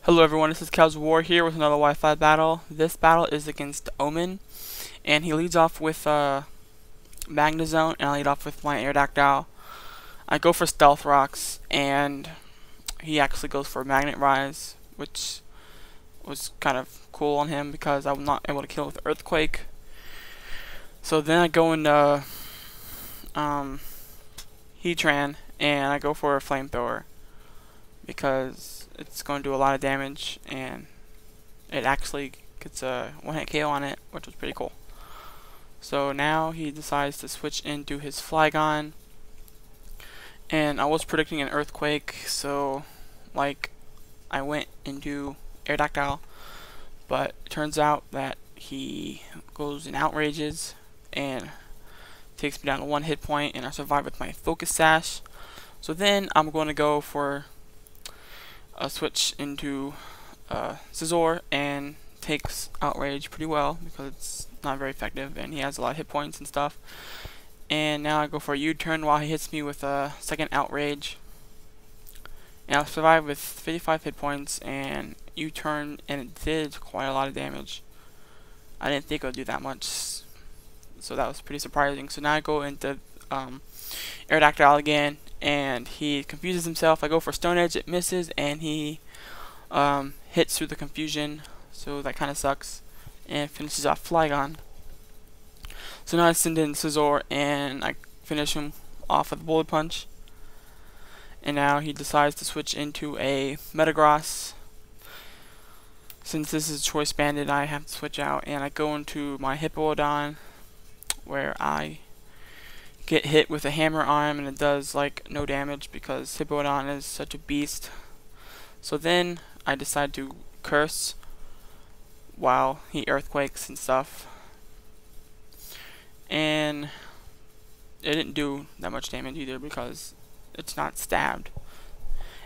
Hello everyone, this is Kazo here with another Wi-Fi battle. This battle is against Omen, and he leads off with Magnezone, and I lead off with my Aerodactyl. I go for Stealth Rocks, and he actually goes for Magnet Rise, which was kind of cool on him because I was not able to kill with Earthquake. So then I go into Heatran, and I go for a Flamethrower because it's going to do a lot of damage, and it actually gets a one-hit KO on it, which was pretty cool. So now he decides to switch into his Flygon, and I was predicting an Earthquake, so like I went into Aerodactyl, but it turns out that he goes and outrages and takes me down to 1 hit point, and I survive with my Focus Sash. So then I'm going to go for a switch into Scizor, and takes Outrage pretty well because it's not very effective and he has a lot of hit points and stuff. And now I go for a U-turn while he hits me with a second Outrage, and I'll survive with 55 hit points and U-turn, and it did quite a lot of damage. I didn't think it would do that much, so that was pretty surprising. So now I go into Aerodactyl again, and he confuses himself. I go for Stone Edge, it misses, and he hits through the confusion, so that kind of sucks, and finishes off Flygon. So now I send in Scizor, and I finish him off with a Bullet Punch. And now he decides to switch into a Metagross. Since this is Choice Banded, I have to switch out, and I go into my Hippowdon, where I get hit with a Hammer Arm, and it does like no damage because Hippowdon is such a beast. So then I decide to curse while he Earthquakes and stuff, and it didn't do that much damage either because it's not stabbed.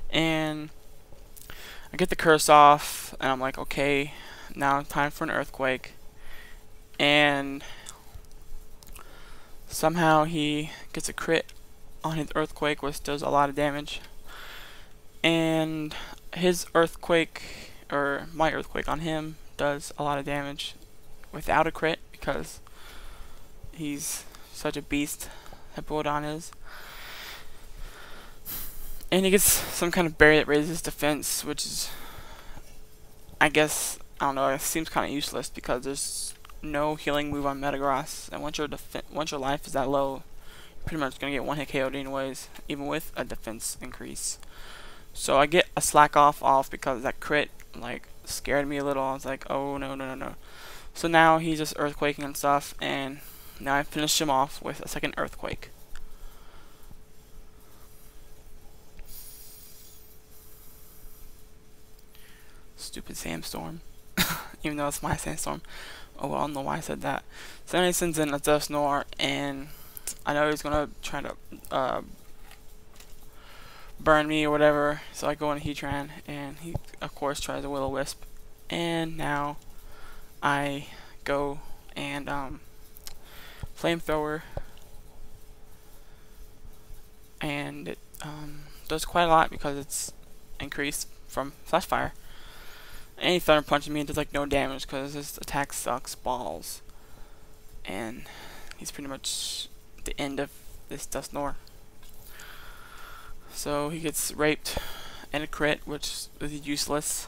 And I get the curse off, and I'm like, okay, now time for an Earthquake, and somehow he gets a crit on his Earthquake, which does a lot of damage. And his Earthquake, or my Earthquake on him, does a lot of damage without a crit because he's such a beast, Hippowdon is. And he gets some kind of berry that raises defense, which is, I guess, I don't know, it seems kind of useless because there's no healing move on Metagross, and once your life is that low, you're pretty much gonna get one hit KO'd anyways, even with a defense increase. So I get a slack off because that crit like scared me a little. I was like, oh no. So now he's just Earthquaking and stuff, and now I finish him off with a second Earthquake. Stupid Sandstorm. Even though it's my Sandstorm. Oh well, I don't know why I said that. So then he sends in a Dusknoir, and I know he's gonna try to burn me or whatever. So I go into Heatran, and he of course tries a Will-O-Wisp. And now I go and Flamethrower, and it does quite a lot because it's increased from Flash Fire. And he Thunder Punches me and does like no damage because his attack sucks balls. And he's pretty much the end of this Dusknoir. So he gets raped and a crit, which is useless,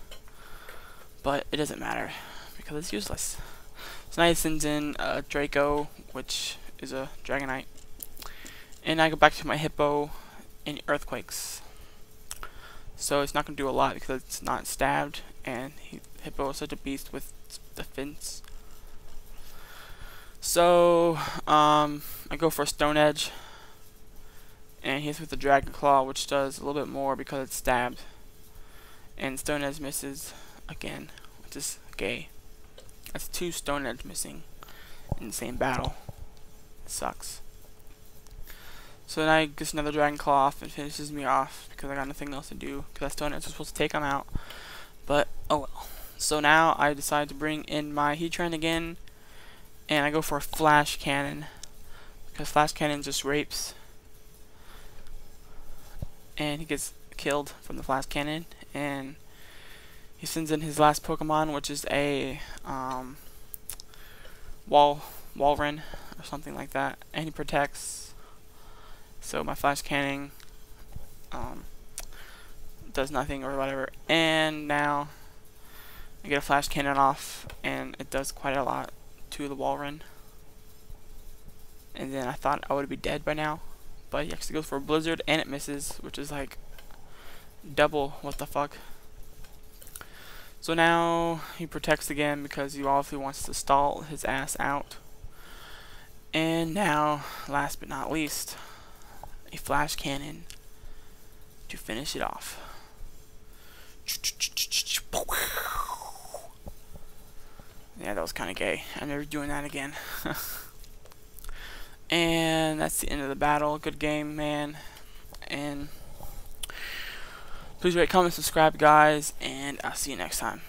but it doesn't matter because it's useless. So now he sends in a Draco, which is a Dragonite, and I go back to my Hippo and Earthquakes. So it's not going to do a lot because it's not stabbed, and Hippo is such a beast with defense. So I go for a Stone Edge, and he's with the Dragon Claw, which does a little bit more because it's stabbed. And Stone Edge misses again, which is gay. That's 2 Stone Edge missing in the same battle. It sucks. So then I get another Dragon Claw off and finishes me off because I got nothing else to do because that Stone Edge was supposed to take him out. But oh well. So now I decide to bring in my Heatran again, and I go for a Flash Cannon because Flash Cannon just rapes, and he gets killed from the Flash Cannon, and He sends in his last Pokemon, which is a Walrein or something like that, and he protects. So my flash canning does nothing or whatever, and now I get a flash cannon off, and it does quite a lot to the Walrein. And then I thought I would be dead by now, but he actually goes for a Blizzard, and it misses, which is like double what the fuck. So now he protects again because he obviously wants to stall his ass out. And now, last but not least, a flash cannon to finish it off. Yeah, that was kind of gay. I'm never doing that again. And that's the end of the battle. Good game, man. And please rate, comment, subscribe, guys, and I'll see you next time.